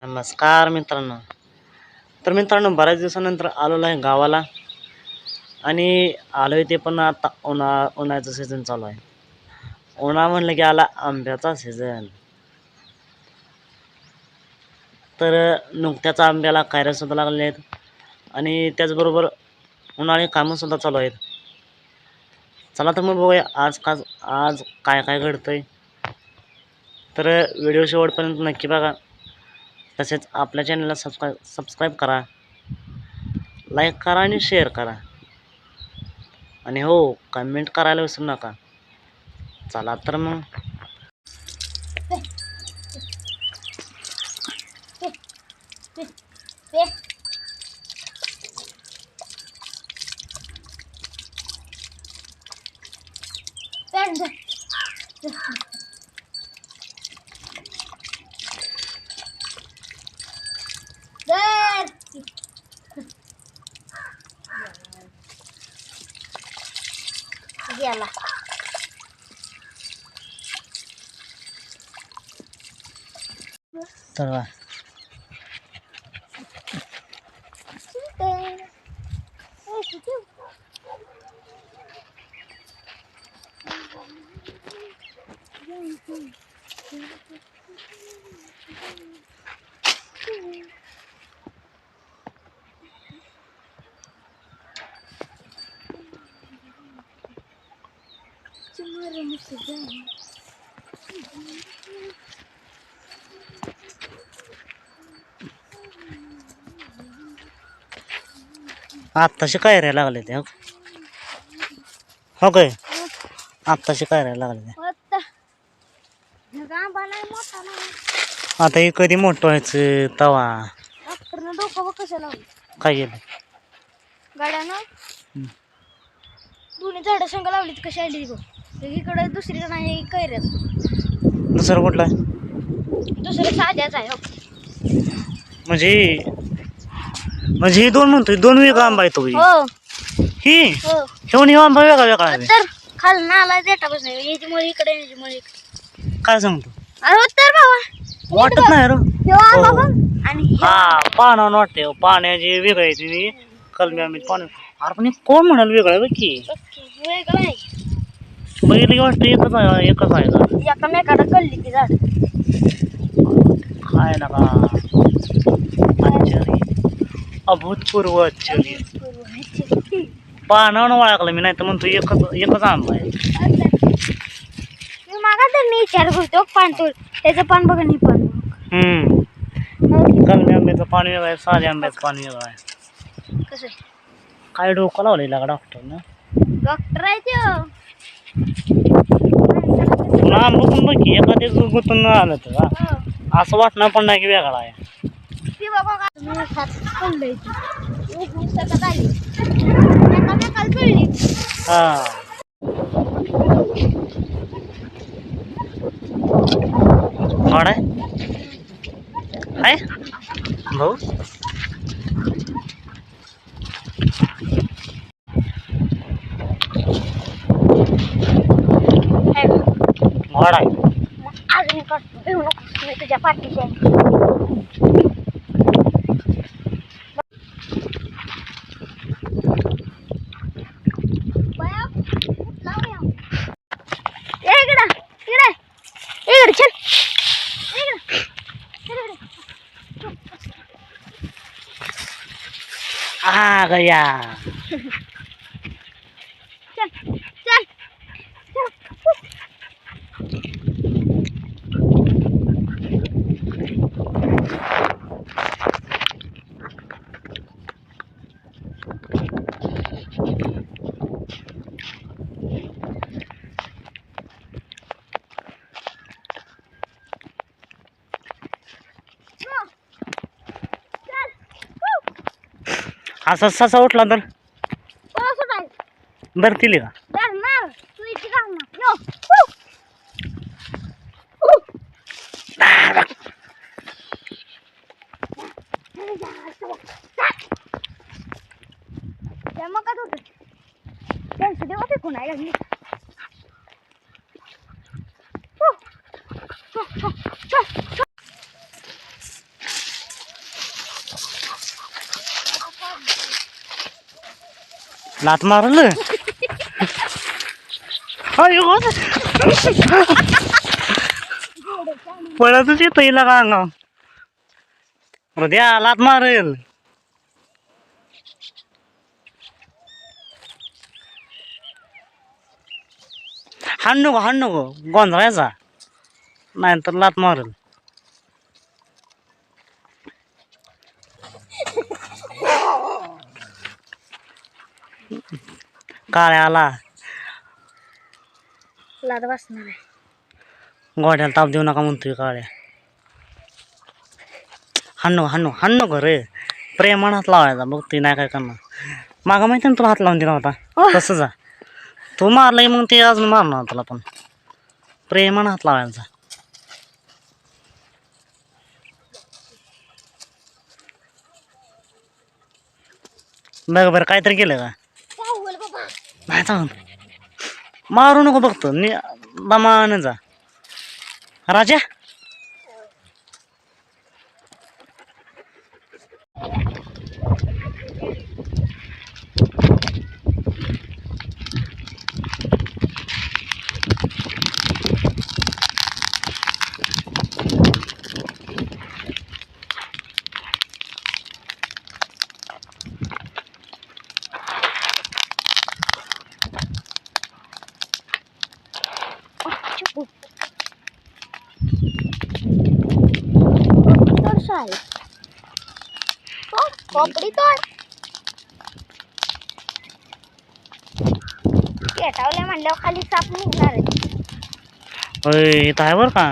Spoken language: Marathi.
नमस्कार मित्रांनो. तर मित्रांनो, बऱ्याच दिवसानंतर आलेलो आहे गावाला आणि आलोय ते पण आता उन्हाळ्याचं सीझन चालू आहे. उन्हाळा म्हणलं की आला आंब्याचा सीझन. तर नुकत्याच आंब्याला कैऱ्यासुद्धा लागलेल्या आहेत आणि त्याचबरोबर उन्हाळी कामंसुद्धा चालू आहेत. चला तर मग बघूया आज काय काय घडतंय. तर व्हिडिओ शेवटपर्यंत नक्की बघा. तसेच आपल्या चॅनलला सबस्क्राईब करा, लाईक करा आणि शेअर करा आणि हो, कमेंट करायला विसरू नका. चला तर मग. गेला चला आत्ताशी काय राहायला लागले ते हो काय. आत्ताशी काय राहायला लागले आता हे कधी मोठं व्हायचं तवा. डोकं कशाला काय गेलं गाड्यानं दोन्ही झाडं संग लावली कशी आली बघ. इकडे दुसरी नाही कैऱ्यात, दुसरं कुठला दुसरं साध्याच आहे हो. म्हणजे ही दोन म्हणतोय, दोन वेगळा आंबा आहे तो. हो ही हो ठेवून आंबा वेगळा वेगळा आहे. तर खाल नाला देता बस नाही, याची मुळे इकडे याची मुळे इकडे. काय सांगतो अरे तर बाबा वाटत नाही रो. आंबा बघ आणि हा पानावर वाटते पाण्याची वेगळं आहे ती कलमी आंबे पाणी. अरे पण हे कोण म्हणाल वेगळं आहे बघ की. वेगळं आहे, बघितलं की वाटतं एकच आहे का. एकामेकाला कळली ती झाड. काय नका आश्चर्य, अभूतपूर्व आश्चर्य. पानावर वळखलं मी, नाही तर म्हणतो एकच आंबा आहे. मी मागा तर मी विचार करतो पान तोड, त्याचं पान बघा नाही पान. कलमी आंब्याचं पाणी वेगळं आहे, साध्या आंब्याचं पाणी वेगळं आहे. कसं आहे काय डोकं लावलेलं का डॉक्टरनं. डॉक्टर आहे त्यो. तुला आंबा पण बघ की एखाद्या गुतून आलं तर हो. असं वाटणार पण नाही की वेगळा आहे. ती बाबा का हात पडलंय ती. एक दिवसात आली एकामेकाला कळली. हा वाड आहे भाऊ. वाड आहे अजून करतो घेऊ नको, मी तुझ्या पाठीशी आहे. आ गया. असा ससा उठला तर धरतील का. मग काय होतं त्यांचं देवा फेकून आहे लागली. लात मारलं अयो पळतच येतो हिला का अंगाव उद्या लात मारेल हाण नको गोंधळायचा नाहीतर लात मारेल काळ्या आला लाद बसणार आहे गोड्याला ताप देऊ नका म्हणतोय काळ्या हाण नको रे प्रेमानं हात लावायचा बघ ती नाही काय करणार मागं माहिती ना तुला हात लावून दिला होता तसं जा तू मारलाय मग ते अजून मारणार तुला पण प्रेमानं हात लावायचा बघ बरं काहीतरी केलं का पाहुल बाबा नाही चालून मारू नको बघतो दमानं जा राजा कोपडी तोड पेटावल्या म्हणल्यावर खाली साप निघणार आहे होय इथं आहे बरं का